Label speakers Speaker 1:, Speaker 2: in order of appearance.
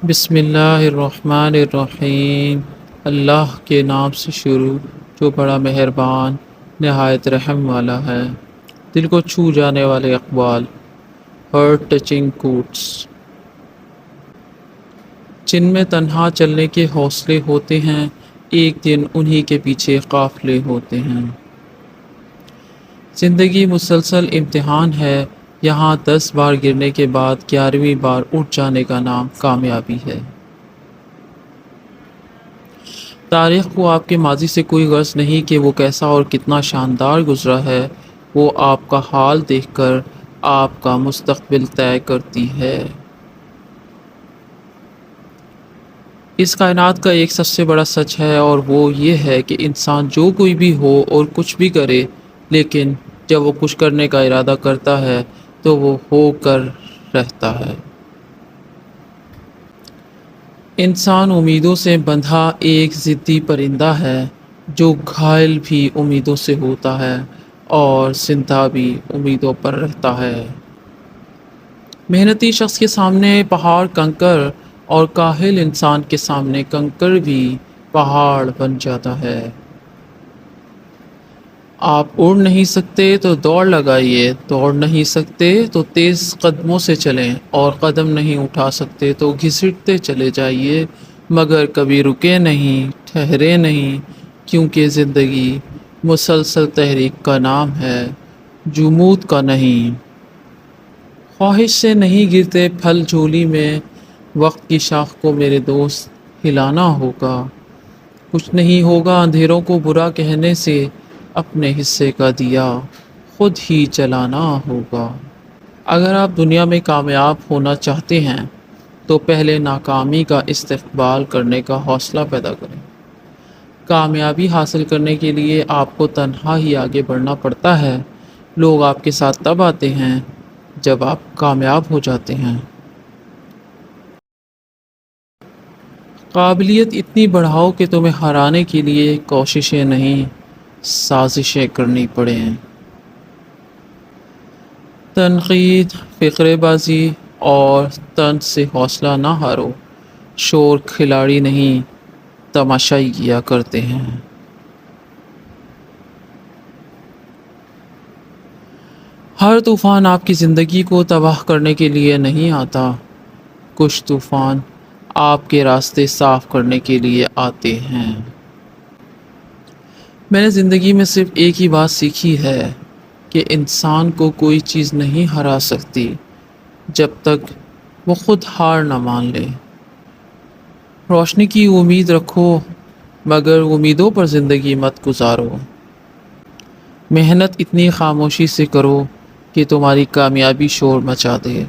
Speaker 1: بسم اللہ الرحمن الرحیم۔ اللہ کے نام سے شروع جو بڑا مہربان نہایت رحم والا ہے۔ دل کو چھو جانے والے اقوال، ہارٹ ٹچنگ کوٹس، جن میں تنہا چلنے کے حوصلے ہوتے ہیں، ایک دن انہی کے پیچھے قافلے ہوتے ہیں۔ زندگی مسلسل امتحان ہے، یہاں 10 بار گرنے کے بعد 11ویں بار اٹھ جانے کا نام کامیابی ہے۔ تاریخ کو آپ کے ماضی سے کوئی غرض نہیں کہ وہ کیسا اور کتنا شاندار گزرا ہے، وہ آپ کا حال دیکھ کر آپ کا مستقبل طے کرتی ہے۔ اس کائنات کا ایک سب سے بڑا سچ ہے، اور وہ یہ ہے کہ انسان جو کوئی بھی ہو اور کچھ بھی کرے، لیکن جب وہ کچھ کرنے کا ارادہ کرتا ہے تو وہ ہو کر رہتا ہے۔ انسان امیدوں سے بندھا ایک ضدی پرندہ ہے، جو گھائل بھی امیدوں سے ہوتا ہے اور زندہ بھی امیدوں پر رہتا ہے۔ محنتی شخص کے سامنے پہاڑ کنکر، اور کاہل انسان کے سامنے کنکر بھی پہاڑ بن جاتا ہے۔ آپ اڑ نہیں سکتے تو دوڑ لگائیے، دوڑ نہیں سکتے تو تیز قدموں سے چلیں، اور قدم نہیں اٹھا سکتے تو گھسٹتے چلے جائیے، مگر کبھی رکے نہیں، ٹھہرے نہیں، کیونکہ زندگی مسلسل تحریک کا نام ہے، جمود کا نہیں۔ خواہش سے نہیں گرتے پھل جھولی میں، وقت کی شاخ کو میرے دوست ہلانا ہوگا۔ کچھ نہیں ہوگا اندھیروں کو برا کہنے سے، اپنے حصے کا دیا خود ہی جلانا ہوگا۔ اگر آپ دنیا میں کامیاب ہونا چاہتے ہیں تو پہلے ناکامی کا استقبال کرنے کا حوصلہ پیدا کریں۔ کامیابی حاصل کرنے کے لیے آپ کو تنہا ہی آگے بڑھنا پڑتا ہے۔ لوگ آپ کے ساتھ تب آتے ہیں جب آپ کامیاب ہو جاتے ہیں۔ قابلیت اتنی بڑھاؤ کہ تمہیں ہرانے کے لیے کوششیں نہیں، سازشیں کرنی پڑیں۔ تنقید، فقرے بازی اور طنز سے حوصلہ نہ ہارو۔ شور کھلاڑی نہیں، تماشائی کیا کرتے ہیں۔ ہر طوفان آپ کی زندگی کو تباہ کرنے کے لیے نہیں آتا، کچھ طوفان آپ کے راستے صاف کرنے کے لیے آتے ہیں۔ میں نے زندگی میں صرف ایک ہی بات سیکھی ہے کہ انسان کو کوئی چیز نہیں ہرا سکتی جب تک وہ خود ہار نہ مان لے۔ روشنی کی امید رکھو، مگر امیدوں پر زندگی مت گزارو۔ محنت اتنی خاموشی سے کرو کہ تمہاری کامیابی شور مچا دے۔